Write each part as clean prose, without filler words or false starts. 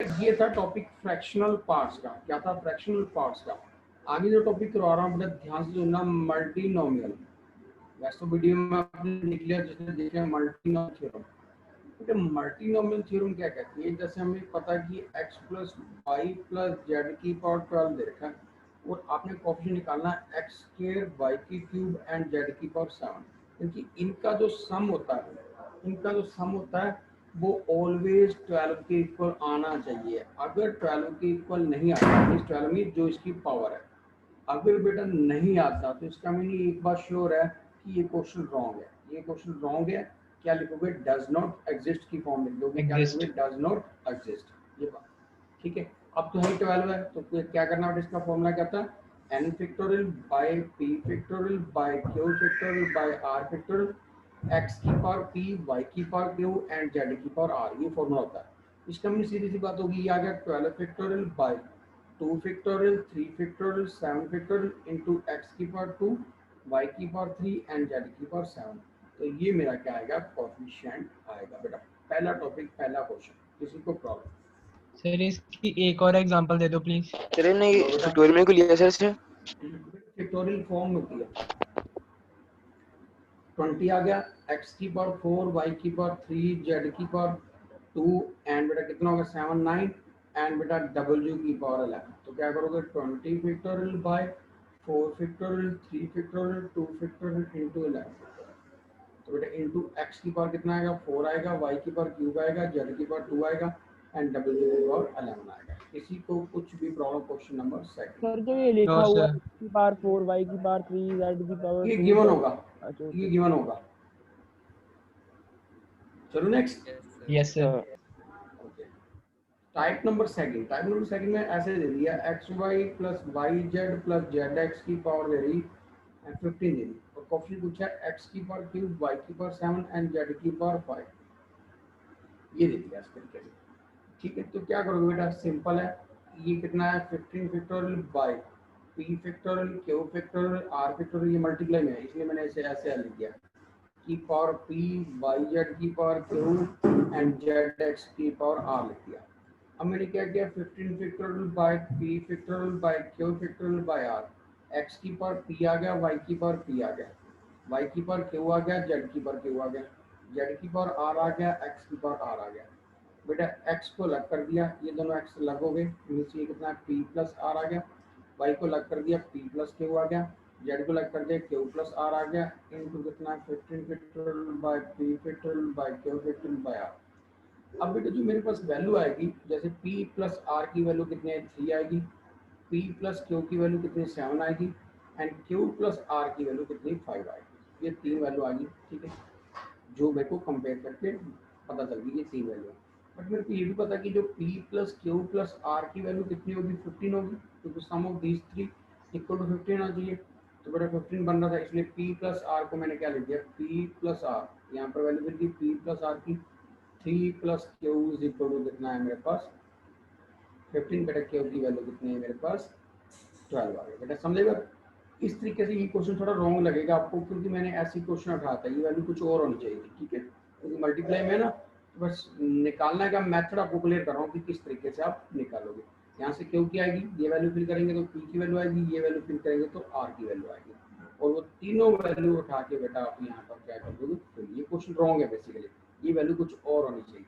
ये था topic fractional parts का। क्या था? फ्रैक्शनल पार्ट्स का। आगे जो टॉपिक करवा रहा हूँ बड़ा ध्यान से सुनना, मल्टीनोमियल। वैसे तो वीडियो में आपने देख लिया, जिसने देखे मल्टीनोमियल थ्योरम। ठीक है, मल्टीनोमियल थ्योरम क्या कहती है? जैसे हमें पता है कि x plus y plus z की पावर 12 दे रखा है और आपने कोफिशिएंट निकालना है x स्क्वायर वाई की क्यूब एंड जेड की पावर 7, क्योंकि इनका जो सम होता है वो ऑलवेज 12 के इक्वल आना चाहिए। अगर 12 के इक्वल नहीं आता, मीन्स 12 में जो इसकी पावर है, अगर बेटा नहीं आता तो इसका मीनिंग एक बात श्योर है कि ये क्वेश्चन रॉन्ग है। ये क्वेश्चन रॉन्ग है। क्या लिखोगे? डज नॉट एग्जिस्ट की फॉर्म लिख दोगे। क्या लिखोगे? Does not exist. ये बात ठीक है। अब तो है 12 है, तो क्या करना है? इसका फॉर्मूला क्या था? n factorial by p factorial by q factorial by r factorial, x की पावर p, y की पावर q एंड z की पावर r। ये फॉर्मूला होता है। इसका में सीधी सी बात होगी, ये आ गया 12 factorial by 2 factorial 3 factorial 7 factorial into x की पावर 2, y की पावर 3 एंड z की पावर 7। तो ये मेरा क्या आएगा? कोएफिशिएंट आएगा बेटा। पहला टॉपिक, पहला क्वेश्चन। किसी को प्रॉब्लम? सर इसकी एक और एग्जांपल दे दो प्लीज। सर नहीं फैक्टोरियल में को लिया सर से फैक्टोरियल फॉर्म होती है 20 आ गया, x की पावर 4 y की पावर 3 z की पावर 2 एंड बेटा कितना होगा? 7 9 एंड बेटा w की पावर 11। तो क्या करोगे? 20 factorial by 4 factorial 3 factorial 2 factorial into 11। तो बेटा इनटू x की पावर कितना आएगा? 4 आएगा, y की पावर क्यूब आएगा, z की पावर 2 आएगा एंड w की पावर 11 आएगा। किसी को कुछ भी problem? Question number second. Sir जो ये लिखा नो हुआ सर। है x की पावर 4 y की पावर 3 z की पावर ये 2 गिवन होगा, अच्छा ये ओके गिवन होगा। चलो next. Yes sir. Type number second में ऐसे दे दिया x y plus y z plus z x की पावर दे रही 15 दे दी और क्वेश्चन पूछा एक्स की पावर क्यूब वाई की पावर 7 एंड जेड की पावर 5। ये दे दिया इस तरीके से। ठीक है, तो क्या करोगे बेटा? सिंपल है। ये कितना है? 15 factorial by p factorial q factorial r factorial. ये मल्टीप्लाई में है इसलिए मैंने इसे ऐसे लिख दिया की पावर पी वाई जेड की power q and z x की पावर आर लिख दिया। अब मैंने क्या किया? 15 factorial by p factorial by q factorial by r. X की पावर पी आ गया, वाई की पावर पी आ गया, वाई की पावर क्यू आ गया, जेड की पावर क्यू आ गया, जेड की पावर आर आ गया, एक्स की पावर आर आ गया। बेटा एक्स को अलग कर दिया, ये दोनों एक्स अलग हो गए, नीचे कितना? पी प्लस आर आ गया। वाई को अलग कर दिया, पी प्लस क्यू आ गया। जेड को अलग कर दिया, क्यू प्लस आर आ गया। इनटू कितना? 15 factorial by p factorial by q factorial by r. अब बेटा जो मेरे पास वैल्यू आएगी, जैसे p प्लस आर की वैल्यू कितनी है? 3 आएगी, p प्लस क्यू की वैल्यू कितनी? 7 आएगी एंड q प्लस आर की वैल्यू कितनी? 5 आएगी। ये तीन वैल्यू आएगी। ठीक है, जो मेरे को कंपेयर करके पता चल गई ये तीन वैल्यू। बट मेरे को ये भी पता कि जो p plus q plus r की वैल्यू कितनी होगी? 15 होगी, क्योंकि sum of these three equal to 15 आना चाहिए। तो बेटा 15 बन रहा था, इसलिए p प्लस आर को मैंने क्या लिख दिया? p plus r. यहाँ पर वैल्यू मिल गई p प्लस आर की 3 plus q is equal to कितना है मेरे पास? 15। बेटा क्यू की वैल्यू कितनी है मेरे पास? 12 आ गई। बेटा समझेगा? इस तरीके से ये क्वेश्चन थोड़ा रॉन्ग लगेगा आपको, क्योंकि मैंने ऐसी क्वेश्चन उठाया था, ये वैल्यू कुछ और होनी चाहिए थी। ठीक है, क्योंकि मल्टीप्लाई में ना बस निकालने का मेथड आपको क्लियर कर रहा हूँ कि किस तरीके से आप निकालोगे। यहाँ से क्यू की आएगी, ये वैल्यू फिल करेंगे तो पी की वैल्यू आएगी, ये वैल्यू फिल करेंगे तो आर की वैल्यू आएगी, और वो तीनों वैल्यू उठा के बेटा आप यहाँ पर क्या कर दोगे? तो ये क्वेश्चन रॉन्ग है बेसिकली। ये वैल्यू कुछ और होनी चाहिए,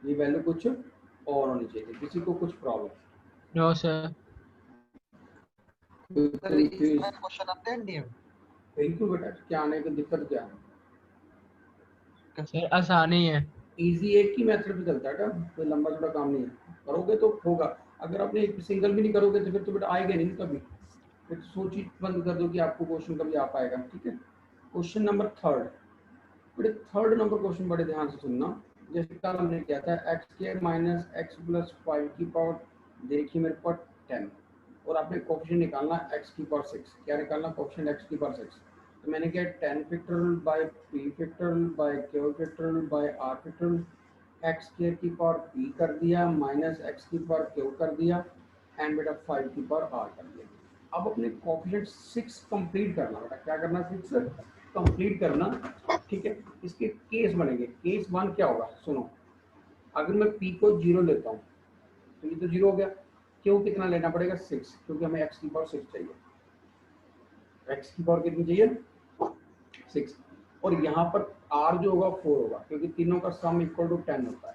ये वैल्यू कुछ और होनी चाहिए। किसी को कुछ प्रॉब्लम? No sir. क्वेश्चन आते हैं डीएम बिल्कुल बेटा, क्या आने की दिक्कत क्या है? सर आसान ही है। इजी एक ही मेथड पे चलता है का, कोई लंबा चौड़ा काम नहीं है। करोगे तो होगा, अगर आपने एक सिंगल भी नहीं करोगे तो फिर तो बेटा आएगा नहीं कभी। फिर सोच ही बंद कर दो कि आपको क्वेश्चन कभी आ पाएगा। ठीक है, क्वेश्चन नंबर थर्ड। बड़े थर्ड नंबर क्वेश्चन बड़े ध्यान से सुनना। जैसे कल हमने किया था x square minus x plus 5 की पावर देखिए मेरे पास 10 और आपने कोएफिशिएंट निकालना एक्स की पावर 6। क्या निकालना? कोएफिशिएंट एक्स की पावर 6। तो मैंने किया 10 factorial by p factorial by q factorial by r factorial, x square की पावर पी कर दिया माइनस एक्स की पावर क्यू कर दिया एंड बेटा 5 की पावर आर कर दिया। अब अपने कोएफिशिएंट 6 कंप्लीट करना। बेटा क्या करना? 6 कंप्लीट करना। ठीक है, इसके केस बनेंगे। केस 1 क्या होगा? सुनो, अगर मैं p को 0 लेता हूँ तो ये तो 0 हो गया। क्यों कितना लेना पड़ेगा 6, क्योंकि हमें x की पावर 6 चाहिए। x की पावर कितनी चाहिए 6, और यहाँ पर r जो होगा 4 होगा, क्योंकि तीनों का सम इक्वल टू 10 होता है।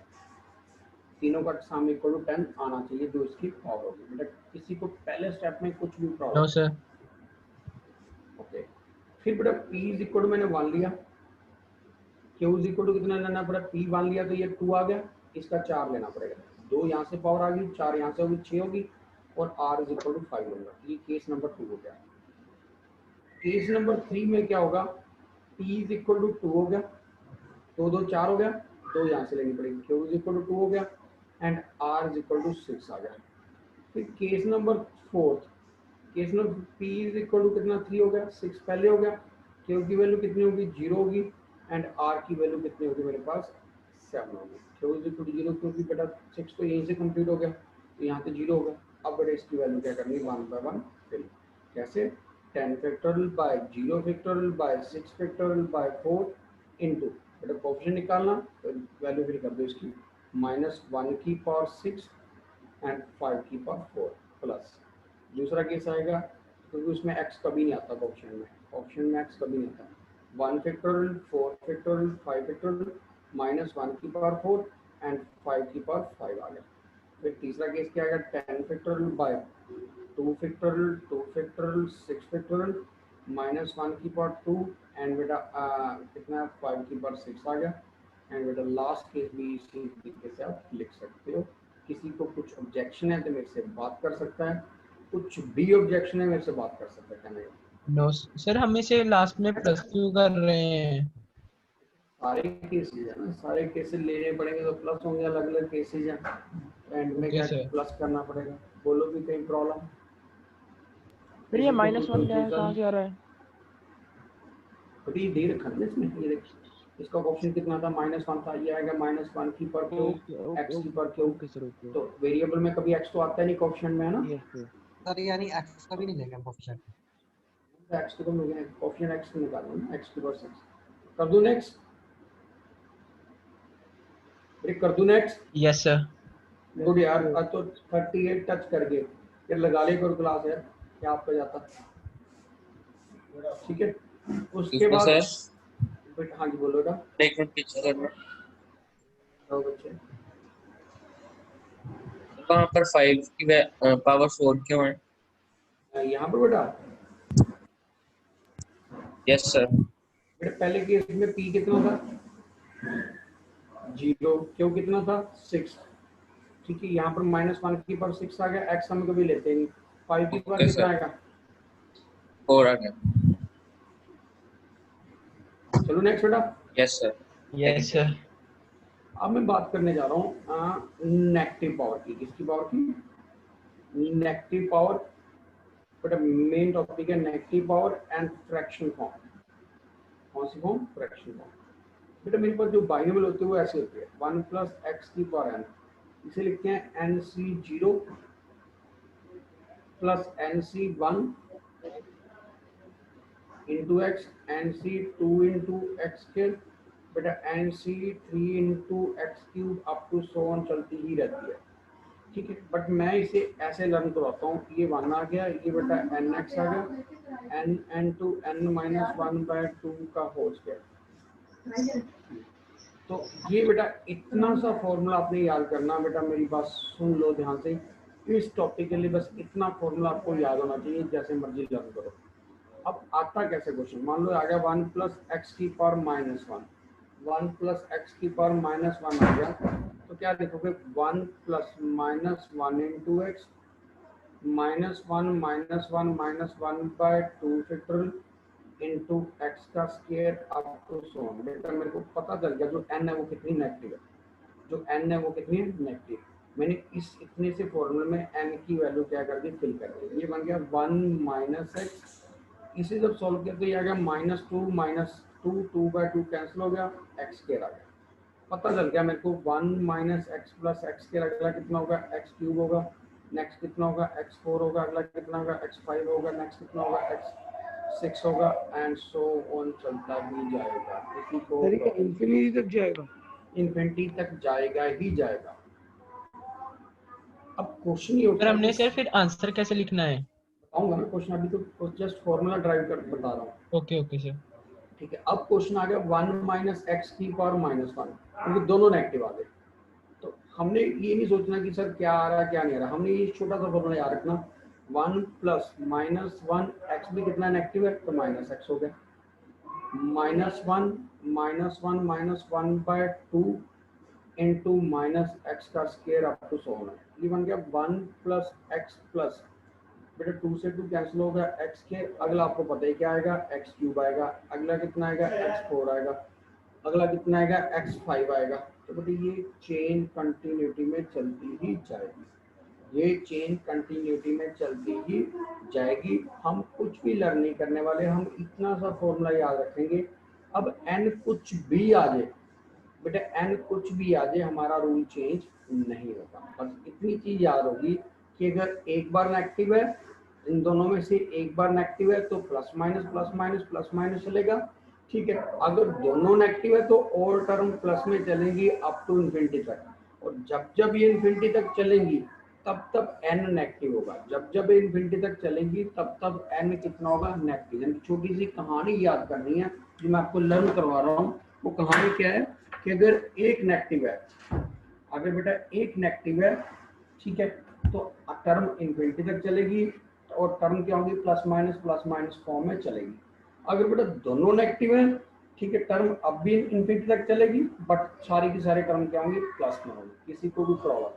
तीनों का सम इक्वल टू 10 आना चाहिए जो इसकी पावर होगी। बेटा किसी को पहले स्टेप में कुछ भी नो प्रॉब्लम? सर। ओके, फिर बेटा p इज इक्वल टू मैंने 1 लिया, q इज इक्वल टू कितना लेना पड़ा, p 1 लिया तो ये 2 आ गया, इसका 4 लेना पड़ेगा। 2 यहाँ से पावर आ गई, 4 यहाँ से होगी, 6 होगी, और r इज इक्वल टू 5 लूंगा। ये केस नंबर 2 हो गया। केस नंबर 3 में क्या होगा, p इज इक्वल टू 2 हो गया, 2 2 4 हो गया, 2 यहाँ से लेनी पड़ेगी, q इज इक्वल टू 2 हो गया, and r is equal to 6 आ गया। फिर case number 4, case number p is equal to कितना 3 हो गया, 6 पहले हो गया, q की वैल्यू कितनी होगी 0 होगी, एंड r की वैल्यू कितनी होगी मेरे पास 7 होगी। q इज इक्वल टू 0 क्योंकि बेटा 6 तो यहीं से कंप्लीट हो गया, तो यहाँ पे 0 होगा। अब बेटा इसकी वैल्यू क्या करनी है, 1 बाय 1 फिल। कैसे, 10 factorial bye 0 factorial by 6 factorial by 4 into, बेटा कोएफिशिएंट निकालना, तो वैल्यू फिर कर दो इसकी -1 की पावर 6 एंड 5 की पावर 4 प्लस। दूसरा केस आएगा, क्योंकि उसमें x कभी नहीं आता ऑप्शन में, ऑप्शन में x कभी नहीं आता। 1 फैक्टोरियल 4 फैक्टोरियल 5 फैक्टोरियल -1 की पावर 4 एंड 5 की पावर 5 आ गया। फिर तीसरा केस क्या आएगा, 10 factorial bye 2 factorial 2 factorial 6 factorial -1 की पावर 2 एंड बेटा कितना 5 की पावर 6 आ गया। एंड बेटा लास्ट केस भी इसी तरीके से आप लिख सकते हो। किसी को कुछ ऑब्जेक्शन है तो मेरे से बात कर सकता है, कुछ भी ऑब्जेक्शन है मेरे से बात कर सकता है। कहने का नो सर, हम इसे लास्ट में प्लस क्यों कर रहे हैं? सारे केसेज है ना, सारे केसेज लेने पड़ेंगे तो प्लस होंगे, अलग अलग केसेज हैं, एंड में ओके क्या सर। प्लस करना पड़ेगा। बोलो भी कहीं प्रॉब्लम? फिर ये किसी को कोई -1 क्या है, confusion? कहाँ से आ रहा है? अभी दे रखा है ना इसमें, ये देख, इसका ऑप्शन कितना था -1 था, ये आएगा -1 की पर क्यू ओके ओके x की पर क्यू। ओके सर, ओके तो वेरिएबल में कभी x तो आता है नहीं ऑप्शन में, है ना, यस सर। सर यानी एक्स का भी नहीं लेंगे हम कोएफिशिएंट। तो x को तो मिलेगा, ऑप्शन x को निकालना है ना, x की पर 6 कर दूं नेक्स्ट, ब्रेक कर दूं नेक्स्ट। Yes sir. गुड यार, आज तो 38 टच कर गए, फिर लगा ले करो क्लास यार, क्या आपका जाता। ठीक है, उसके बाद सर बेटा, हाँ जी बोलो बेटा। एक मिनट पीछे करना। तो बच्चे वहाँ पर 5 की पावर 4 क्यों है? यहाँ पर बेटा, यस सर। बेटा पहले केस में p कितना था 0, क्यों कितना था 6, ठीक है, यहाँ पर -1 की पर 6 आ गया, x हम कभी लेते नहीं, 5 की पर ओके कितना सर, आएगा 4 आ गया। चलो नेक्स्ट बेटा। Yes sir. Yes sir. अब मैं बात करने जा रहा हूँ नेगेटिव पावर की। किसकी पावर की, नेगेटिव पावर। बेटा मेन टॉपिक है negative power and fraction form. कौन सी फॉर्म, फ्रैक्शन फॉर्म। बेटा मेरे पास जो बाइनोमियल होते हैं वो ऐसे होते हैं, 1 + x की पावर n, इसे लिखते हैं nc0 + nc1 into x, nc2 into x square, बेटा nc3 into x³ up to so on चलती ही रहती है। ठीक है, बट मैं इसे ऐसे लर्न करवाता हूँ, ये 1 आ गया, ये बेटा nx आ गया, n to n-1/2 का होल स्क्वायर। तो ये बेटा इतना सा फॉर्मूला आपने याद करना। बेटा मेरी बात सुन लो ध्यान से, इस टॉपिक के लिए बस इतना फॉर्मूला आपको याद होना चाहिए, जैसे मर्जी लर्न करो। अब आता कैसे क्वेश्चन, मान लो आ गया 1 + x की पावर -1, 1 + x की पावर -1 आ गया, तो क्या लिखोगे 1 + -1 into x -1 - 1/2 factorial into x का square up to so on. बेटा मेरे को पता चल गया जो n है वो कितनी नेगेटिव है, जो n है वो कितनी है नेगेटिव। मैंने इस इतने से फॉर्मूले में n की वैल्यू क्या कर दी, फिल कर दी। ये बन गया 1 - x, इसे जब सॉल्व किया तो ये आ गया -2 - 2/2 कैंसिल हो गया, x² आ गया। पता चल गया मेरे को 1 - x + x² अगला कितना होगा, x³ होगा, नेक्स्ट कितना होगा x4 होगा, अगला कितना होगा x5 होगा, नेक्स्ट कितना होगा x6 होगा, एंड सो ऑन चलता ही जाएगा। इसी को सर ये इंफिनिटी तक जाएगा? इन्फिनिटी तक जाएगा ही जाएगा। अब क्वेश्चन ही फिर होता हमने है, सर फिर आंसर कैसे लिखना है? बताऊंगा ना क्वेश्चन, अभी तो जस्ट फॉर्मूला ड्राइव कर बता रहा हूँ। Okay okay sir. ठीक है, अब क्वेश्चन आ गया 1 माइनस एक्स की पावर माइनस 1, क्योंकि दोनों नेगेटिव आ गए। तो हमने ये नहीं सोचना कि सर क्या आ रहा है क्या नहीं आ रहा, हमने ये छोटा सा फॉर्मूला याद रखना, 1 प्लस माइनस 1 एक्स भी कितना नेगेटिव है तो माइनस एक्स हो गया, minus 1 minus 1 by 2 into minus x का स्क्वायर अप टू 100 है। ये बन गया 1 प्लस एक्स प्लस, बेटा 2 से 2 कैंसिल होगा, एक्स के अगला आपको पता ही क्या आएगा, एक्स क्यूब आएगा, अगला कितना आएगा, एक्स 4 आएगा, अगला कितना आएगा, एक्स 5 आएगा। तो बेटा ये चेन कंटिन्यूटी में चलती ही जाएगी, ये चेन कंटिन्यूटी में चलती ही जाएगी। हम कुछ भी लर्न नहीं करने वाले, हम इतना सा फॉर्मूला याद रखेंगे। अब एन कुछ भी आ जाए बेटा, एन कुछ भी आ जाए हमारा रूल चेंज नहीं होगा। बस इतनी चीज याद होगी कि अगर एक बार नेगेटिव है, इन दोनों में से एक बार नेगेटिव है तो प्लस माइनस चलेगा। ठीक है, अगर दोनों नेगेटिव है तो ऑल टर्म प्लस में चलेंगी अप टू इन्फिनिटी तक, और जब जब ये इन्फिनिटी तक चलेंगी तब तब एन नेगेटिव होगा, जब जब ये इन्फिनिटी तक चलेंगी तब तब एन कितना होगा, नेगेटिव। यानी छोटी सी कहानी याद करनी है जो मैं आपको लर्न करवा रहा हूँ। वो कहानी क्या है कि अगर एक नेगेटिव है, अगर बेटा एक नेगेटिव है, ठीक है, तो टर्म इन्फिनिटी तक चलेगी और टर्म क्या होगी, प्लस माइनस फॉर्म में चलेगी। अगर बेटा दोनों नेगेटिव है, ठीक है, टर्म अब भी इन्फिनिटी तक चलेगी बट सारी की सारी टर्म क्या होंगी, प्लस में होंगी। किसी को भी प्रॉब्लम?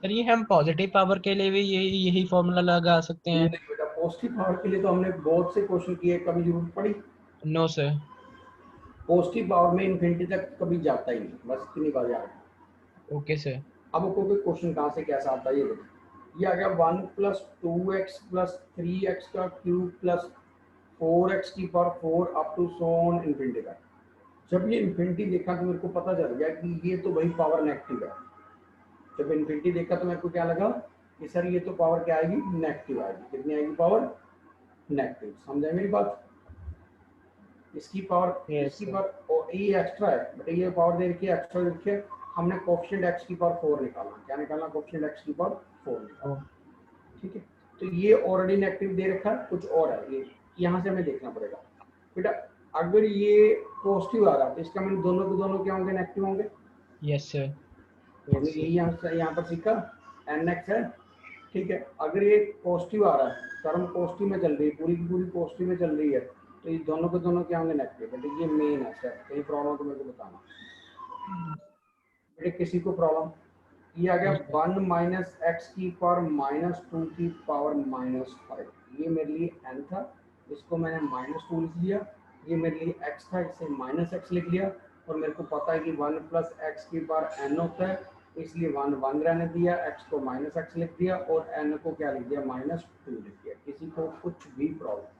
सर ये हम पॉजिटिव पावर के लिए भी यही फॉर्मूला लगा सकते हैं? नहीं बेटा, पॉजिटिव पावर के लिए तो हमने बहुत से क्वेश्चन किए, कभी जरूरत पड़ी? No sir. पॉजिटिव पावर में इन्फिनिटी तक कभी जाता ही नहीं, बस इतनी बात याद है। Okay sir. अब आपको कोई क्वेश्चन कहाँ से कैसा आता है ये देखो, ये आ गया 1 प्लस 2x प्लस 3x का क्यूब प्लस 4x की power 4 up to so on infinity तक। जब ये इन्फिनिटी देखा तो मेरे को पता चल गया कि ये तो भाई पावर नेगेटिव है। जब इन्फिनिटी देखा तो मेरे को क्या लगा कि सर ये तो पावर क्या आएगी, नेगेटिव आएगी। कितनी आएगी पावर, नेगेटिव। समझे मेरी बात? इसकी पावर Yes, इसकी sir. पावर और ये एक्स्ट्रा है, बट ये पावर दे रखी है, एक्स्ट्रा दे रखी है। हमने कोएफिशिएंट x की पावर 4 निकालना। क्या निकालना, कोएफिशिएंट x की पावर 4 निकालना। ठीक है, तो ये ऑलरेडी नेगेटिव दे रखा है, कुछ और है, ये यहाँ से हमें देखना पड़ेगा। बेटा अगर ये पॉजिटिव आ रहा है तो इसका मतलब दोनों के दोनों क्या होंगे, नेगेटिव होंगे। Yes sir. हमने यही यहाँ पर सीखा, nx है। ठीक है, अगर ये पॉजिटिव आ रहा है, टर्म पॉजिटिव में चल रही है, पूरी की पूरी पॉजिटिव में चल रही है, तो ये दोनों के दोनों क्या होंगे, नेगेटिव। बेटे ये मेन है स्टेप, कहीं प्रॉब्लम तो मेरे को बताना। बेटे किसी को प्रॉब्लम? ये आ गया 1 माइनस एक्स की पावर माइनस 2 की पावर माइनस 5। ये मेरे लिए n था, इसको मैंने माइनस 2 लिख लिया। ये मेरे लिए x था, इसे माइनस x लिख लिया। और मेरे को पता है कि 1 प्लस एक्स की पावर n होता है, इसलिए 1 1 रहने दिया, x को माइनस x लिख दिया और n को क्या लिख दिया, माइनस 2 लिख दिया। किसी को कुछ भी प्रॉब्लम?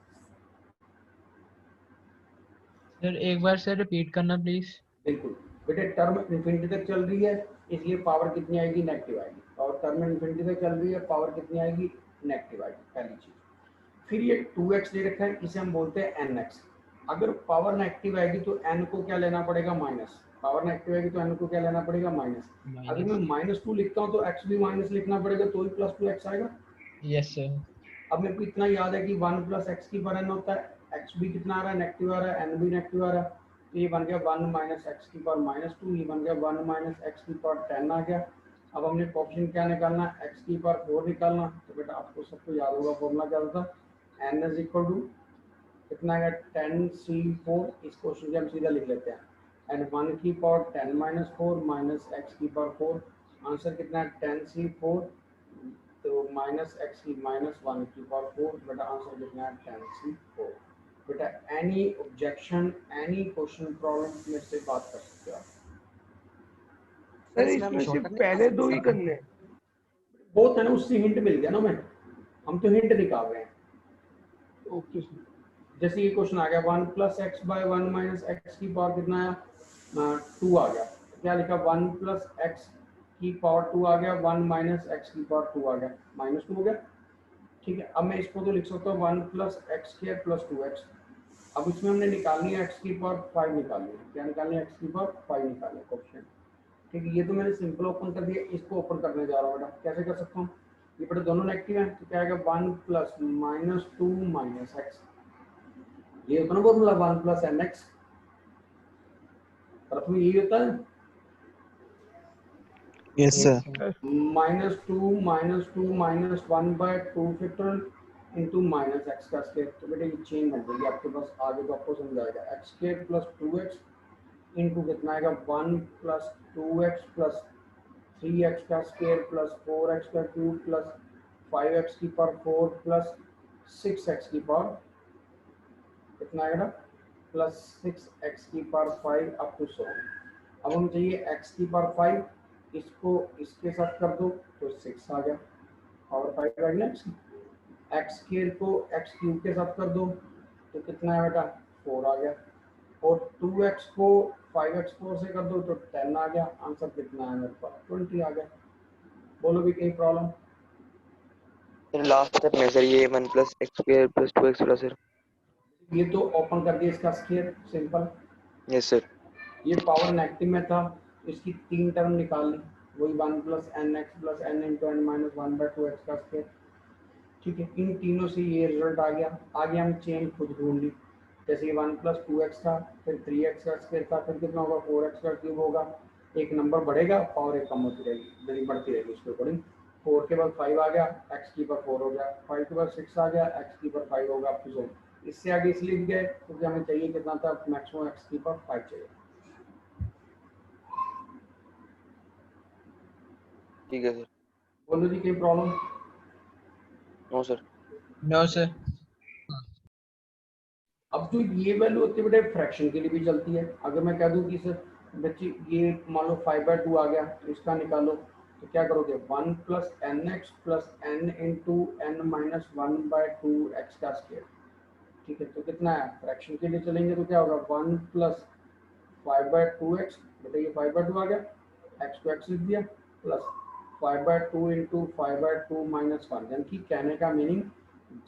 सर एक बार सर रिपीट करना प्लीज। बिल्कुल बेटे, टर्म इन्फिनिटी तक चल रही है, इसलिए पावर कितनी आएगी, नेगेटिव आएगी। और टर्म इन्फिनिटी तक चल रही है, पावर कितनी आएगी, नेगेटिव आएगी, पहली चीज। फिर ये 2x दे रखा है, इसे हम बोलते हैं nx। अगर पावर नेगेटिव आएगी तो n को क्या लेना पड़ेगा, माइनस। पावर नेगेटिव आएगी तो n को क्या लेना पड़ेगा, माइनस। अगर मैं माइनस 2 लिखता हूँ तो x भी माइनस लिखना पड़ेगा, तो ही प्लस 2x आएगा। Yes sir. अब मेरे को इतना याद है कि 1 प्लस एक्स की पावर n होता है, x भी कितना आ रहा है, नेगेटिव आ रहा है, n भी नेगेटिव आ रहा है, तो ये बन गया 1 माइनस एक्स की पावर माइनस 2। ये बन गया 1 माइनस एक्स की पावर 10 आ गया। अब हमने कोएफिशिएंट क्या निकालना, x की पावर 4 निकालना। तो बेटा आपको सबको याद होगा फॉर्मूला क्या था, n इज इक्वल टू कितना आएगा, 10c4। इस क्वेश्चन को हम सीधा लिख लेते हैं, एंड 1 की पावर 10 माइनस 4 माइनस एक्स की पावर 4। आंसर कितना है, 10c4, तो माइनस एक्स की माइनस 1 की पावर 4। बेटा आंसर कितना है, 10c4। बेटा any objection, any question problem, मेरे से बात कर सकते हो आप। सर इसमें सिर्फ पहले दो ही करने हैं। बहुत है ना, उससे हिंट मिल गया ना, मैं हम तो हिंट निकाल रहे हैं। Okay sir. जैसे ये क्वेश्चन आ गया 1 plus x by 1 minus x की पावर कितना आया, 2 आ गया। क्या लिखा, 1 प्लस एक्स की पावर 2 आ गया, 1 माइनस एक्स की पावर 2 आ गया, माइनस 2 हो गया। ठीक है, अब मैं इसको तो लिख सकता हूँ 1 plus x square plus 2x। अब इसमें हमने निकालनी है x की पावर 5 निकालनी है। क्या निकालनी है, x की पावर 5 निकालनी है कोएफिशिएंट। ठीक है, ये तो मैंने सिंपल ओपन कर दिया, इसको ओपन करने जा रहा हूँ बेटा, कैसे कर सकता हूँ? ये बेटा दोनों नेगेटिव हैं, तो क्या आएगा 1 प्लस -2 माइनस एक्स, ये होता ना फॉर्मूला 1 प्लस एन एक्स, प्रथम यही होता है yes sir. -2 minus 1/2 factorial into minus x का स्क्वायर। तो बेटा ये चेंज बन जाएगी आपके पास, आगे तो आपको समझाएगा। X square plus 2x into कितना आएगा 1 प्लस 2x प्लस 3x का स्क्वायर प्लस 4x का क्यूब प्लस 5x की पावर 4 प्लस 6x की पावर कितना आएगा प्लस 6x की पावर 5 अप टू 100। अब हम चाहिए x की पावर 5, इसको इसके साथ कर दो तो 6 आ गया, पावर 5 आ गया। एक्स स्क्वायर को एक्स क्यूब के साथ कर दो तो कितना है बेटा 4 आ गया, और 2x को 5x4 से कर दो तो 10 आ गया। आंसर कितना है मेरे पास 20 आ गया। बोलो भी कहीं प्रॉब्लम? सर लास्ट स्टेप में सर ये 1 plus x square plus 2x plus sir. ये तो ओपन कर दिया इसका स्क्वायर, सिंपल। Yes sir. ये पावर नेगेटिव में था, इसकी 3 टर्म निकाल ली, वही 1 plus n x plus n into n minus 1/2x का स्क्वायर। ठीक है, इन तीनों से ये रिजल्ट आ गया। आगे हम चेन खुद ढूंढ ली, जैसे ये 1 प्लस 2x था, फिर 3x का स्क्वायर था, फिर कितना होगा 4x का क्यूब होगा। एक नंबर बढ़ेगा, पावर एक कम होती रहेगी, यानी बढ़ती रहेगी उसके अकॉर्डिंग। 4 के बाद 5 आ गया, x की पावर 4 हो गया, 5 के बाद 6 आ गया, x की पावर 5 होगा अप टू 100। इससे आगे इसलिए भी गए क्योंकि हमें चाहिए कितना था, मैक्सिमम x की पावर 5 चाहिए। ठीक है सर। बोलो जी कोई problem? No sir. No sir. अब जो ये वैल्यू होती है बेटा फ्रैक्शन के लिए भी चलती है। अगर मैं कह दूं कि सर बच्चे ये मान लो 5/2 आ गया, तो इसका निकालो, तो क्या करोगे 1 plus n x plus n into n minus 1/2 x का स्क्वायर। ठीक है, तो कितना है फ्रैक्शन के लिए चलेंगे तो क्या होगा 1 प्लस 5/2 एक्स, बेटा ये 5/2 आ गया, एक्स को एक्स लिख दिया, प्लस 5/2 इंटू 5/2 माइनस 1। यानी कि कहने का मीनिंग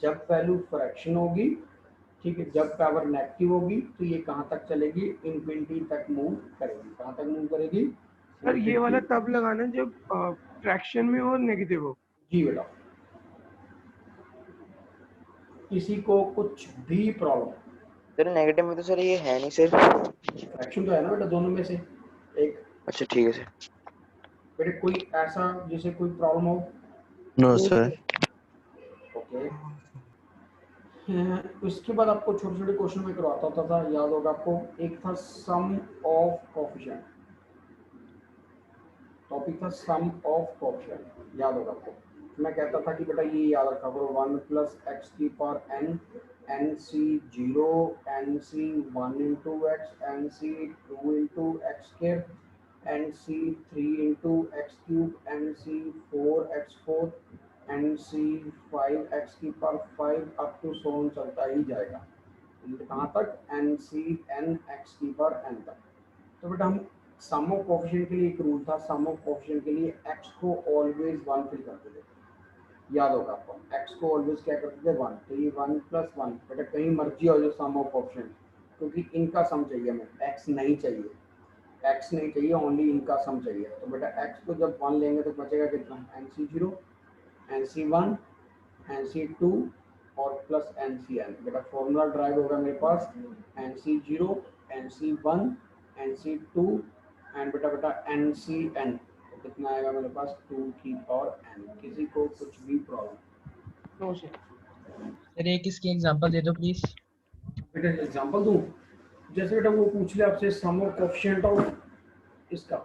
जब वैल्यू फ्रैक्शन होगी, ठीक है, जब पावर नेगेटिव होगी तो ये कहाँ तक चलेगी, इन्फिनिटी तक मूव करेगी। कहाँ तक मूव करेगी? सर ये वाला तब लगाना जब फ्रैक्शन में हो नेगेटिव हो। जी बेटा। किसी को कुछ भी प्रॉब्लम? सर नेगेटिव में तो सर ये है नहीं सर। फ्रैक्शन तो है ना बेटा दोनों में से एक। अच्छा ठीक है सर। बेटे कोई ऐसा जिसे कोई प्रॉब्लम हो? No sir. ओके। उसके बाद आपको छोटे छोटे क्वेश्चन में करवाता होता था, याद होगा आपको। एक था सम ऑफ कोएफिशिएंट, टॉपिक था सम ऑफ कोएफिशिएंट, याद होगा आपको। मैं कहता था कि बेटा ये याद रखा करो 1 प्लस एक्स की power n, n c 0, n c 1 into x, n c 2 into x square, n c 3 into x cube, n c 4x4, n c 5x की पावर 5 अप टू 100 चलता ही जाएगा। कहाँ तक? एन सी एन एक्स की power N तक। तो बेटा हम सम ऑफ कोएफिशिएंट के लिए एक रूल था, सम ऑफ कोएफिशिएंट के लिए x को ऑलवेज 1 फिल करते थे, याद होगा आपको। x को ऑलवेज क्या करते थे 1, तो ये 1 प्लस 1। बेटा कहीं मर्जी हो जो सम ऑफ कोएफिशिएंट, क्योंकि इनका सम चाहिए हमें, x नहीं चाहिए, x नहीं चाहिए, ओनली इनका सम चाहिए। तो बेटा x को जब 1 लेंगे तो बचेगा कितना, nc0, nc1, nc2 और प्लस nCn। बेटा फॉर्मूला ड्राइव होगा मेरे पास nc0, nc1, nc2 एंड बेटा ncn। तो कितना आएगा मेरे पास 2 की पावर n। किसी को कुछ भी प्रॉब्लम? No sir. सर एक इसकी एग्जांपल दे दो प्लीज। बेटा एग्जांपल दूं? जैसे बेटा वो पूछ ले आपसे सम ऑफ कोएफिशिएंट ऑफ इसका,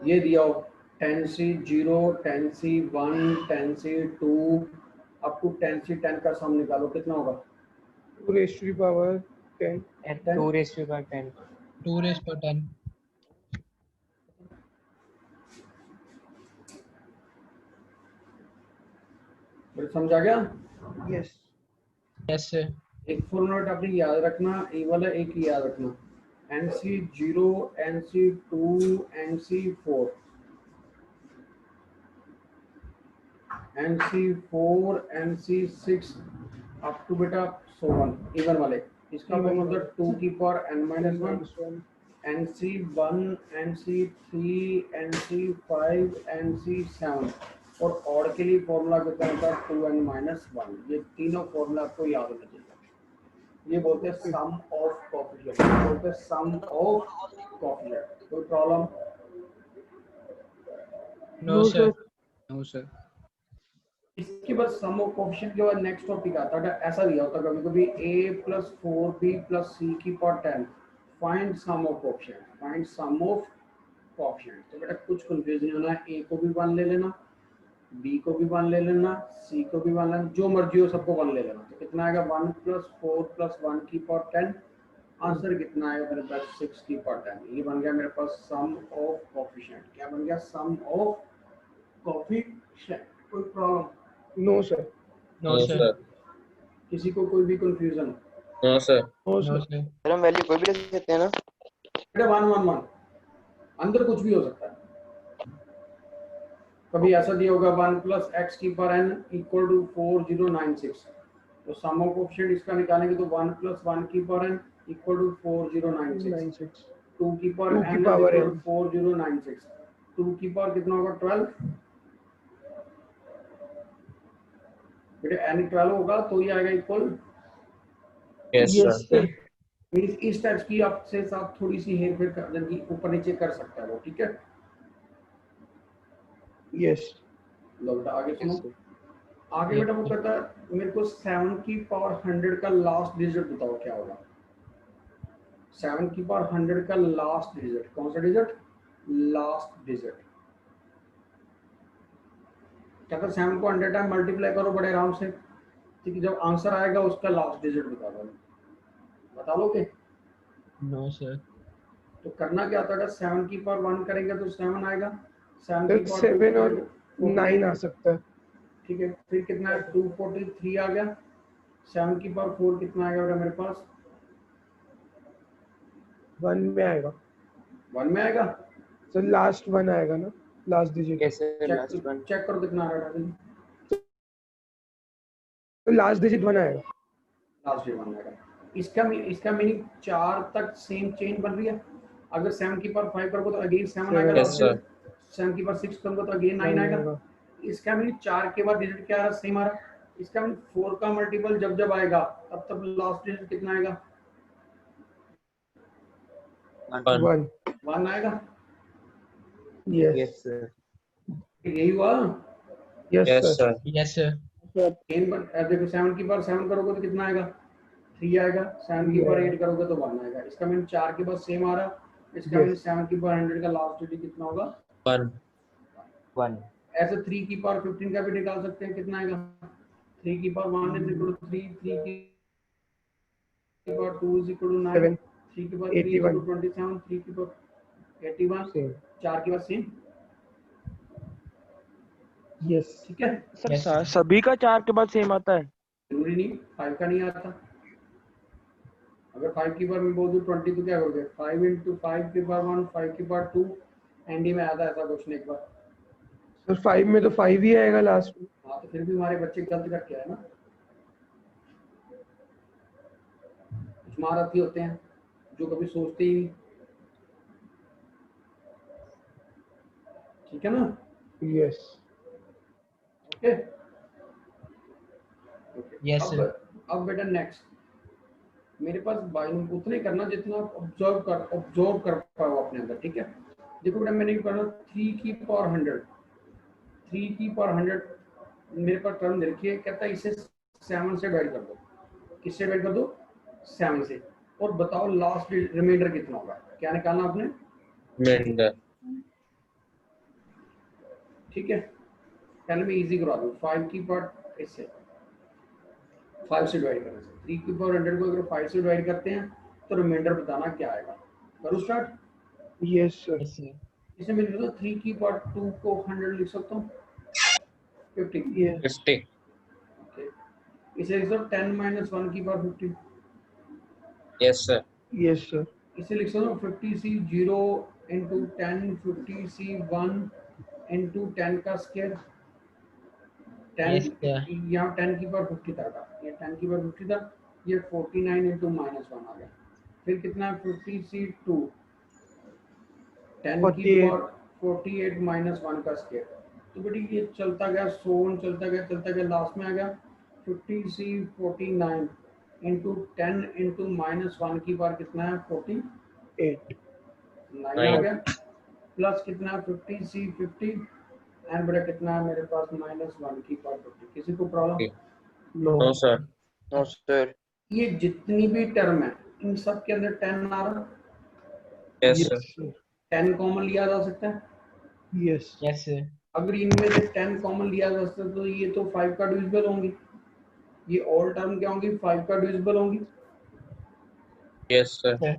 ये दिया हो 10c0, 10c1, 10c2 up to 10c10 का सम निकालो, कितना होगा? 2 raised to the power 10। at 2 raised to the power 10। 2 raised to 10। बेटा समझ आ गया? यस। Yes sir. एक फुल नोट आपने याद रखना, ये वाला एक ही याद रखना, nc0, nc2, nc4, nc4, nc6 up to बेटा 100 इवन वाले। इसका फॉर्मूला होता है 2 की power n-1 NC1 NC3 NC5 NC7 और ऑड के लिए फॉर्मूला कितना होता है 2n-1। ये तीनों फॉर्मूला आपको याद होना चाहिए। ये बोलते हैं सम ऑफ कोएफिशिएंट, बोलते हैं सम ऑफ कोएफिशिएंट। कोई problem? No sir. No sir. इसके बाद सम ऑफ कोएफिशिएंट के बाद नेक्स्ट टॉपिक आता है। ऐसा दिया होता है कभी कभी a + 4b + c की power 10 find sum of coefficient, find sum of coefficient. तो बेटा कुछ कंफ्यूजन नहीं होना, a को भी 1 ले लेना, b को भी 1 ले लेना, c को भी 1 लेना, जो मर्जी हो सबको 1 ले लेना। तो कितना आएगा 1 + 4 + 1 की पावर 10। आंसर कितना आएगा मेरे पास 6 की पावर 10। ये बन गया मेरे पास सम ऑफ कोएफिशिएंट। क्या बन गया? Sum of coefficient. कोई problem? No sir. No no sir. Sir. किसी को कोई भी confusion? No sir. No no sir. Sir. Sir हम वैल्यू कोई भी ले सकते हैं ना? बेटा 1 1 1 अंदर कुछ भी हो सकता है। कभी ऐसा दिया होगा 1 + x की पावर n = 4096। तो सम ऑफ कोएफिशिएंट इसका निकालेंगे तो 1 + 1 की पावर n = 4096। 96 2 की पावर 2 की n पावर = n 4096। 2 की पावर कितना होगा 12। बेटा n 12 होगा तो ये आएगा equal. Yes yes sir. Sir. इस टाइप की आपसे साथ थोड़ी सी हेर फेर कर देंगी, ऊपर नीचे कर सकता है वो। ठीक है, यस। लो बेटा आगे सुनो। Yes, आगे बेटा वो कहता है मेरे को 7 की पावर 100 का लास्ट डिजिट बताओ क्या होगा। 7 की पावर 100 का लास्ट डिजिट कौन सा डिजिट? Last digit. कहता है 7 को 100 टाइम मल्टीप्लाई करो बड़े आराम से, ठीक है। जब आंसर आएगा उसका लास्ट डिजिट बता दो। बता लोगे? No sir. तो करना क्या था? 7 की पावर 1 करेंगे तो 7 आएगा, 7 की सर पावर 2 7 और करेंगे 9 आ सकता है। ठीक है। फिर कितना है 243 आ गया। 7 की पावर 4 कितना आएगा बेटा मेरे पास? 1 में आएगा 1 में आएगा। सर। लास्ट 1 आएगा ना, last digit. yes sir, last one. Check करो कितना आ रहा है। तो लास्ट डिजिट 1 आएगा। लास्ट डिजिट 1 आएगा। इसका मीनिंग 4 तक सेम चेन बन रही है। अगर 7 की पावर 5 करोगे तो अगेन 7 आएगा। Yes, sir. 7 की पावर 6 करोगे तो अगेन 9 आएगा। इसका मीनिंग 4 के बाद डिजिट क्या आ रहा? सेम आ रहा। इसका मीनिंग 4 का मल्टीपल जब जब आएगा तब तब लास्ट डिजिट कितना आएगा? 1। 1 आएगा। Yes Yes sir. यही हुआ। Yes yes sir. Sir. Yes sir. देखो 7 की पावर 7 करोगे तो कितना आएगा? 3 आएगा। 7 की पावर 8 करोगे तो 1 आएगा। इसका मीनिंग 4 के बाद सेम आ रहा। इसका मीनिंग 7 की पावर 100 का लास्ट डिजिट कितना होगा? 1। 1. ऐसे 3 की पावर 15 का भी निकाल सकते हैं। कितना आएगा? 3 की पावर 1 is equal to 3, 3 की पावर 2 is equal to 9, 7 3 की पावर 3 is 81 equal to 27, 3 की पावर 81, सेम। 4 की पावर सेम। यस ठीक है, Yes, सर sir. सभी का 4 के बाद सेम आता है? जरूरी नहीं 5 का नहीं आता। अगर 5 की पावर में बोल दूं 20 तो क्या करोगे? 5 into 5 की पावर 1, 5 की पावर 2 एंडी में आता है ऐसा क्वेश्चन एक बार। सर 5 में तो 5 ही आएगा लास्ट में। हाँ तो फिर भी हमारे बच्चे गलत करके आए ना। कुछ महारथी होते हैं जो कभी सोचते ही नहीं। ठीक है ना? यस। ओके। Yes, sir. अब बेटा नेक्स्ट मेरे पास बाइनोम उतने करना जितना ऑब्जर्व कर पाओ अपने अंदर। ठीक है, देखो बेटा मैंने करना 3 की पावर 100, 3 की पावर 100 मेरे पास टर्म दे रखी है। कहता है इसे 7 से डिवाइड कर दो। किससे डिवाइड कर दो? 7 से। और बताओ लास्ट रिमाइंडर कितना होगा? क्या निकालना आपने? रिमाइंडर। ठीक है, पहले मैं इजी करवा दूं। 5 की पावर इससे 5 से डिवाइड करने से 3 की पावर 100 को अगर 5 से डिवाइड करते हैं तो रिमाइंडर बताना क्या आएगा। करो start. Yes sir. Yes, sir. इसे मैं लिख 3 की पावर 2 को 100 लिख सकता हूँ 50। यस 50। ओके, इसे लिख सकता हूँ 10 - 1 की power 50। Yes sir. Yes sir. इसे लिख सकता हूँ 50c 0 into 10, 50c 1 into 10 का स्क्वायर। 10 Yes, sir. यहाँ 10 की पावर 50 था, ये 10 की पावर 50 था। ये 49 इंटू -1 आ गया। फिर कितना है 50c2 10 की 48 पावर 48 -1 का स्क्वायर। तो बेटी ये चलता गया सोन चलता गया लास्ट में आ गया 50c49 इंटू 10 इंटू -1 की पावर कितना है 49 आ Nine. गया प्लस कितना 50c50 एंड बेटा कितना है मेरे पास -1 की पावर 50। किसी को problem? No No, sir. No sir. ये जितनी भी टर्म है इन सब के अंदर 10 आ रहा, Yes, sir. यस 10 कॉमन लिया जा सकता है। Yes yes sir. अगर इनमें से 10 कॉमन लिया जा सकता है तो ये तो 5 का डिविजिबल होंगी, ये ऑल टर्म क्या होंगी 5 का डिविजिबल होंगी। Yes, sir.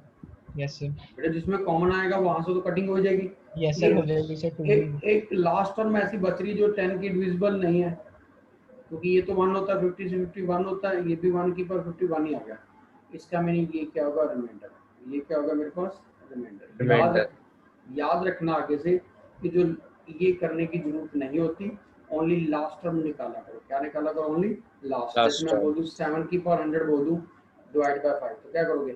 Yes sir. बेटा जिसमें कॉमन आएगा वहां से तो कटिंग हो जाएगी। यस सर, हो जाएगी सर। 2 एक लास्ट टर्म ऐसी बच रही जो 10 की डिविजिबल नहीं है, क्योंकि ये तो 1 होता है 50 से 51 होता है, ये भी 1 की पर 51 ही आ गया। इसका मीनिंग ये क्या होगा रिमाइंडर, ये क्या होगा मेरे पास रिमाइंडर। Remainder. याद रखना आगे से कि जो ये करने की जरूरत नहीं होती, ओनली लास्ट टर्म निकाला करो। क्या निकाला करो? Only last. Last जैसे मैं term. बोल दूं 7 की पावर 100 बोल दूं डिवाइड बाय 5 तो क्या करोगे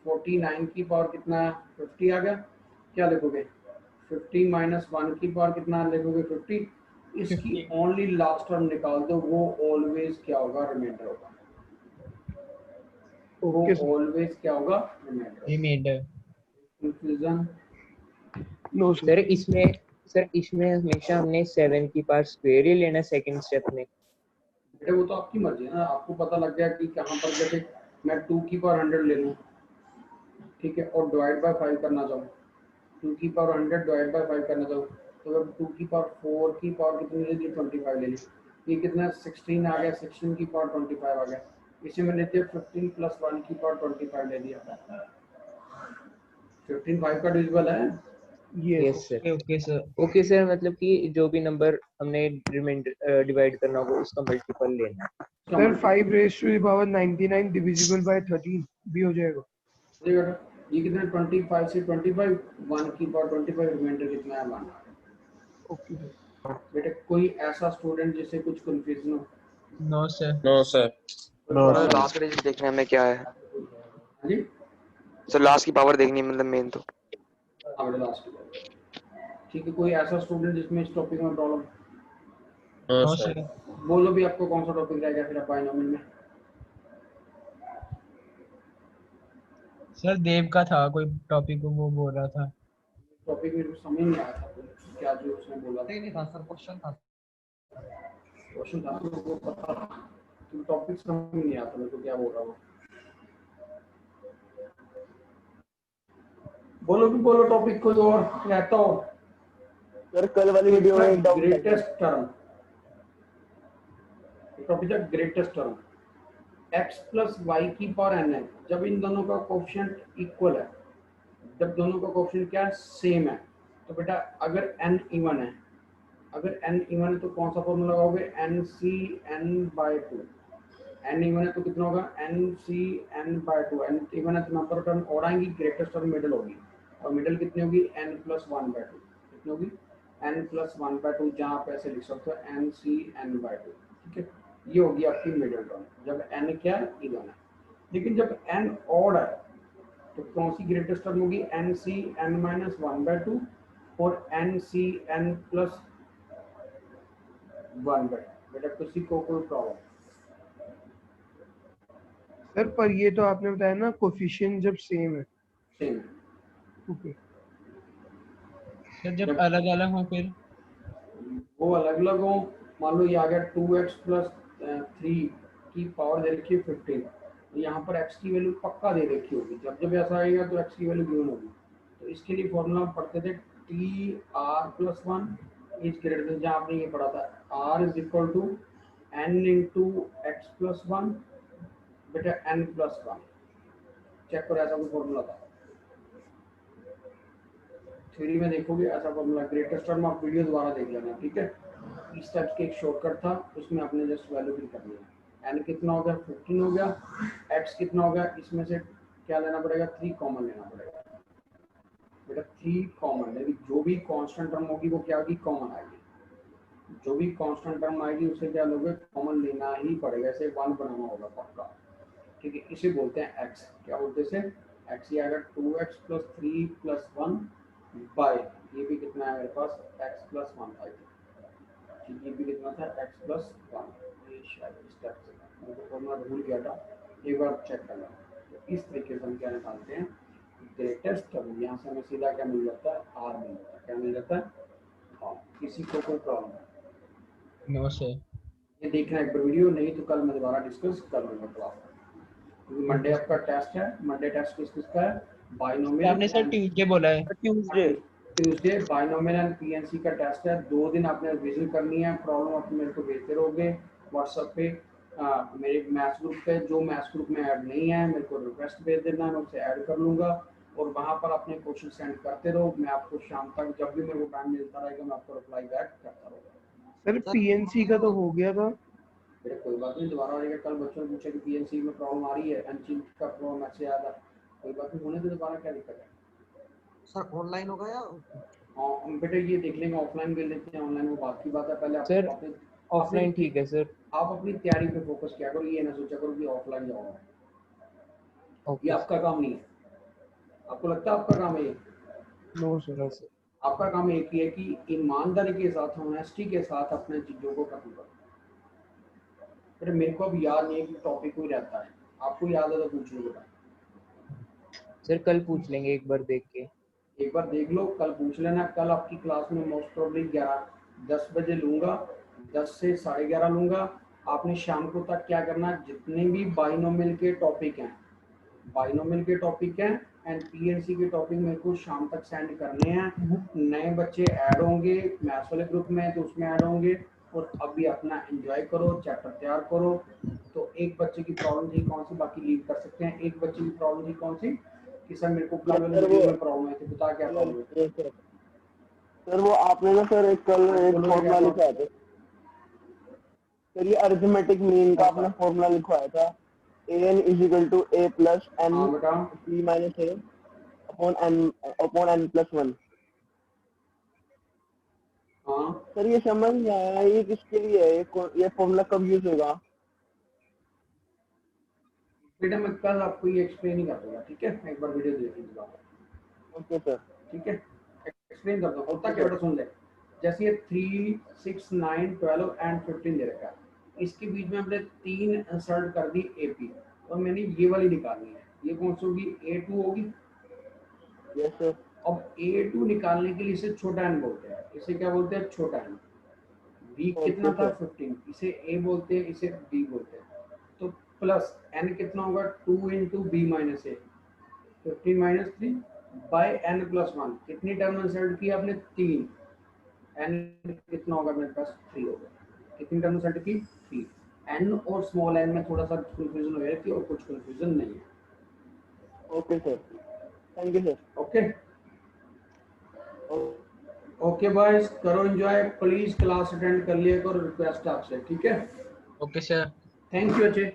49 की पावर कितना 50 आ गया, क्या लिखोगे 50 -1 की पावर कितना लिखोगे 50। इसकी 50. ओनली लास्ट टर्म निकाल दो, वो ऑलवेज क्या होगा रिमाइंडर होगा, वो ओके सर ऑलवेज क्या होगा remainder. Remainder. Confusion? No sir इसमें हमेशा हमने 7 की पावर स्क्वायर ही लेना सेकंड स्टेप में। बेटे वो तो आपकी मर्जी है ना, आपको पता लग गया कि कहाँ पर, जैसे मैं 2 की पावर 100 ले लूँ, ठीक है, और डिवाइड बाय 5 करना चाहूँ, 2 की पावर 100 डिवाइड बाय 5 करना चाहूँ, तो अगर 2 की पावर 4 की पावर कितनी ले ली 25 ले ली, ये कितना 16 आ गया, 16 की पावर 25 आ गया। इसे में लेते हैं 15 प्लस 1 की पावर 25 ले लिया, 15 5 का डिविजिबल है। Yes yes sir. Okay sir. Okay sir, मतलब कि जो भी नंबर हमने रिमाइंडर डिवाइड करना होगा उसका मल्टीपल लेना है। Sir 5 raise to the power 99 divisible by 13 भी हो जाएगा। ये कितना 25 से 25 1 की पावर 25 रिमाइंडर कितना है 1। ओके सर बेटे कोई ऐसा स्टूडेंट जिसे कुछ कंफ्यूजन हो? No sir. No, sir. Sir last digit देखने में क्या है? हाँ जी, सर लास्ट की पावर देखनी है, मतलब मेन तो। हाँ बेटा लास्ट। ठीक है, कोई ऐसा स्टूडेंट जिसमें इस टॉपिक में problem? No, no sir. Sir. बोलो भी आपको कौन सा टॉपिक रहेगा फिर बाइनोमियल में? सर देव का था कोई टॉपिक, वो बोल रहा था। टॉपिक में समझ नहीं आया था क्या जो उसने बोला था। नहीं था सर, क्वेश्चन था। क्वेश्चन था तो वो पता था, तो टॉपिक समझ नहीं आता मेरे को क्या बोल रहा हूँ। बोलो भी बोलो टॉपिक कोई और रहता हो। सर कल वाली वीडियो में ग्रेटेस्ट टर्म, टॉपिक है greatest term x plus y की पावर n है, जब इन दोनों का कोफिशिएंट इक्वल है, जब दोनों का कोफिशिएंट क्या है सेम है, तो बेटा अगर n इवन है, अगर n इवन है तो कौन सा फॉर्मूला लगाओगे nc(n/2)। n इवन है तो कितना होगा nc(n/2)। n इवन है तो नंबर ऑफ टर्म और आएंगी, ग्रेटेस्ट टर्म मिडिल होगी, और मिडिल कितनी होगी n+1/2। कितनी होगी n+1/2, जहाँ आप ऐसे लिख सकते हो nc(n/2)। ठीक है, ये होगी आपकी मिडिल टर्म जब n क्या है इवन है। लेकिन जब n ऑड है तो कौन सी ग्रेटेस्ट टर्म होगी nc(n-1/2) और nc(n+1/2)। बेटा किसी को कोई प्रॉब्लम? सर पर ये तो आपने बताया ना कोफिशिएंट जब सेम है। सेम। ओके सर जब अलग अलग हो फिर? वो अलग अलग हो, मान लो ये आ गया 2x + 3 की पावर दे रखी है 15, यहाँ पर x की वैल्यू पक्का दे रखी होगी, जब जब ऐसा आएगा तो x की वैल्यू गिवन होगी। तो इसके लिए फॉर्मूला पढ़ते थे tr+1 इज ग्रेटर देन, जहाँ आपने ये पढ़ा था r = n × x+1, बेटा n+1। चेक करो ऐसा कोई फॉर्मूला था थ्योरी में, देखोगे ऐसा फॉर्मूला ग्रेटेस्ट टर्म, आप वीडियो दोबारा देख लेना। ठीक है, इस टाइप के एक शॉर्टकट था, उसमें आपने जस्ट वैल्यू फिल करनी है। n कितना हो गया 15 हो गया, x कितना हो गया, इसमें से क्या लेना पड़ेगा 3 कॉमन लेना पड़ेगा। बेटा 3 कॉमन, यानी जो भी कांस्टेंट टर्म होगी वो क्या होगी कॉमन आएगी, जो भी कांस्टेंट टर्म आएगी उसे क्या लोगे कॉमन लेना ही पड़ेगा, ऐसे 1 बनाना होगा पक्का। ठीक है, इसे बोलते हैं x। क्या बोलते हैं इसे? x। ये आएगा 2x + 3 + 1 बाय, ये भी कितना है मेरे पास, x + 1 आई थी। ठीक, ये भी कितना था, x + 1। ये शायद इस टाइप से मुझे फॉर्मूला भूल गया था, एक बार चेक करना। तो इस तरीके से हम क्या निकालते हैं, ग्रेटेस्ट टर्म। यहाँ से हमें सीधा क्या मिल जाता है, r मिल जाता है। क्या मिल जाता है? हाँ। किसी को कोई प्रॉब्लम है? No sir. ये देखना एक बार वीडियो, नहीं तो कल मैं दोबारा डिस्कस कर लूँगा क्लास में, क्योंकि मंडे आपका टेस्ट है। मंडे टेस्ट किसका है? बाइनोमियल आपने सर ट्यूसडे बोला है। ट्यूसडे बाइनोमियल एंड पीएनसी का टेस्ट है। 2 दिन आपने रिवीजन करनी है। प्रॉब्लम आप मेरे को भेजते रहोगे व्हाट्सएप पे, मेरे मैथ्स ग्रुप पे। जो मैथ्स ग्रुप में ऐड नहीं है मेरे को रिक्वेस्ट भेज देना, मैं उसे ऐड कर लूँगा, और वहाँ पर अपने क्वेश्चन सेंड करते रहो। मैं आपको शाम तक जब भी मेरे को टाइम मिलता रहेगा मैं आपको रिप्लाई बैक करता रहूँगा। सर पीएनसी का तो हो गया था। बेटा कोई बात नहीं, दोबारा आएगा। कल बच्चों ने पूछा कि पीएनसी में प्रॉब्लम आ रही है, अनचिल का प्रॉब्लम ऐसे आया था, कोई बात नहीं, होने तो दोबारा क्या दिक्कत है? सर ऑनलाइन होगा या हाँ बेटा ये देख लेंगे, ऑफलाइन भी लेते हैं, ऑनलाइन वो बात की बात है। पहले आप सर अपने ऑफलाइन ठीक है सर। आप अपनी तैयारी पे फोकस किया करो, ये ना सोचा करो कि ऑफलाइन जाओगे, ये ओके आपका काम नहीं है। आपको लगता है आपका काम है ये? No sir. No sir. आपका काम एक ही है कि ईमानदारी के साथ, ऑनेस्टी के साथ अपने चीजों को खत्म करो। बेटा मेरे को अब याद नहीं है कि टॉपिक कोई रहता है, आपको याद है तो पूछ लो बेटा। सर कल पूछ लेंगे एक बार देख के। एक बार देख लो, कल पूछ लेना। कल आपकी क्लास में मोस्ट प्रॉब्ली 10 बजे लूँगा, 10 से 11:30 लूँगा। आपने शाम को तक क्या करना, जितने भी बाइनोमियल के टॉपिक हैं, बाइनोमियल के टॉपिक हैं एंड पीएनसी के टॉपिक मेरे को शाम तक सेंड करने हैं। नए बच्चे ऐड होंगे मैथ्स वाले ग्रुप में तो उसमें ऐड होंगे, और अभी अपना एंजॉय करो, चैप्टर तैयार करो। तो एक बच्चे की प्रॉब्लम थी कौन सी, बाकी लीव कर सकते हैं। एक बच्चे की प्रॉब्लम थी कौन सी, कि सर मेरे को कल वाले वीडियो में प्रॉब्लम है, तो बता क्या प्रॉब्लम है? सर वो आपने ना सर एक कल एक फॉर्मूला लिखवाया था सर, ये अरिथमेटिक मीन का आपने फॉर्मूला लिखवाया था, an = a + n हाँ बेटा, p - a upon n + 1। हाँ सर ये समझ नहीं आया, ये किसके लिए है, ये फॉर्मूला कब यूज होगा? बेटा मैं कल आपको ये एक्सप्लेन ही कर दूंगा, ठीक है? एक बार वीडियो देख लीजिएगा, ओके सर। ठीक है? एक्सप्लेन कर दूंगा। होता क्या बेटा, सुन ले। जैसे ये 3, 6, 9, 12 एंड 15 दे रखा है, इसके बीच में हमने 3 इंसर्ट कर दी एपी, और मैंने ये वाली निकालनी है। ये कौन सी होगी? A2 होगी। Yes sir. अब A2 निकालने के लिए इसे छोटा n बोलते हैं। इसे क्या बोलते हैं? छोटा n। b कितना था? 15। इसे a बोलते हैं, इसे b बोलते हैं। तो प्लस n कितना होगा? 2 × b - a, 15 - 3 बाय n + 1। कितनी टर्म इंसर्ट की आपने? 3। n कितना होगा मेरे पास? 3 होगा। कितनी टर्म इंसर्ट की? 3। n और स्मॉल n में थोड़ा सा कंफ्यूजन हो रही थी, और कुछ कंफ्यूजन नहीं है। Okay sir, thank you sir. Okay okay boys, करो एंजॉय। प्लीज क्लास अटेंड कर लिया करो, रिक्वेस्ट आपसे, ठीक है? Okay sir. Thank you Ajay.